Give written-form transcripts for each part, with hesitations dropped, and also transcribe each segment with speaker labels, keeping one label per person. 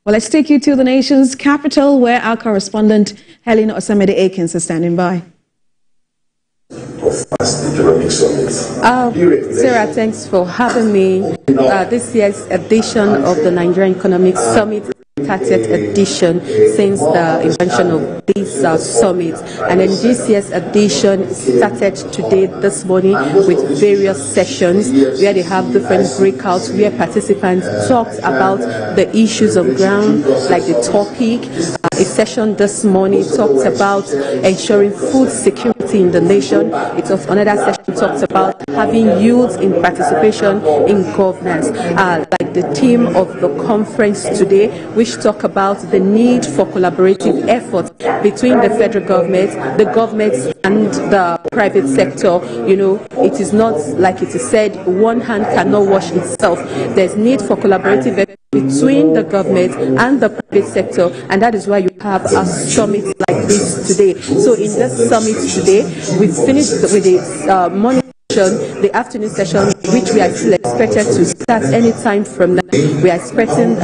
Speaker 1: Well, let's take you to the nation's capital, where our correspondent Helen Osamede Akins is standing by.
Speaker 2: Sarah, thanks for having me. This year's edition of the Nigerian Economic Summit, 30th edition since the invention of this summit, and then this year's edition started today, this morning, with various sessions where they have different breakouts where participants talked about the issues of ground, like the topic. A session this morning talked about ensuring food security in the nation. Another session talks about having youth in participation in governance, like the theme of the conference today, which talk about the need for collaborative efforts between the federal government, the governments, and the private sector. You know, it is not like it is said, one hand cannot wash itself. There's need for collaborative efforts between the government and the private sector, and that is why you have a summit like this today. So in this summit today, we finished with the morning session, the afternoon session, which we are still expected to start any time from now. We are expecting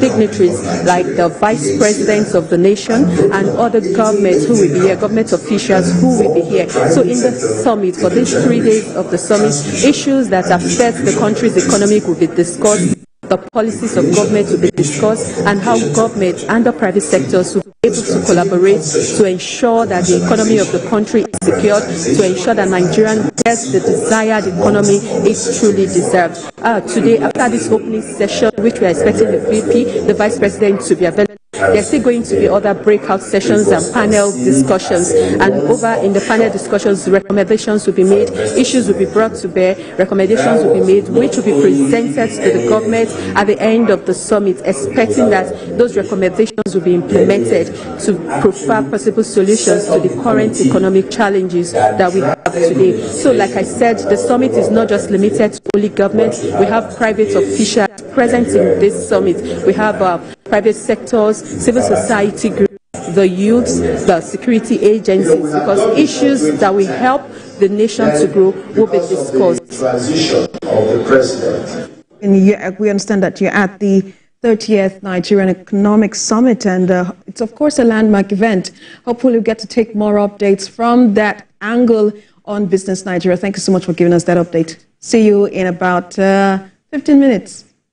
Speaker 2: dignitaries like the vice presidents of the nation and other governments who will be here, government officials who will be here. So in the summit, for these 3 days of the summit, issues that affect the country's economy will be discussed. The policies of government will be discussed, and how government and the private sectors will be able to collaborate to ensure that the economy of the country is secured, to ensure that Nigerian gets the desired economy is truly deserved. Today, after this opening session, which we are expecting the VP, the Vice President, to be available, there's still going to be other breakout sessions and panel discussions. And over in the panel discussions, recommendations will be made, issues will be brought to bear, recommendations will be made, which will be presented to the government at the end of the summit, expecting that those recommendations will be implemented to provide possible solutions to the current economic challenges that we have today. So, like I said, the summit is not just limited to only government. We have private officials present in this summit. We have private sectors, civil society groups, the youths, the security agencies, because issues that will help the nation to grow will be discussed.
Speaker 3: Transition of the president.
Speaker 1: And we understand that you're at the 30th Nigerian Economic Summit, and it's of course a landmark event. Hopefully we'll get to take more updates from that angle on Business Nigeria. Thank you so much for giving us that update. See you in about 15 minutes.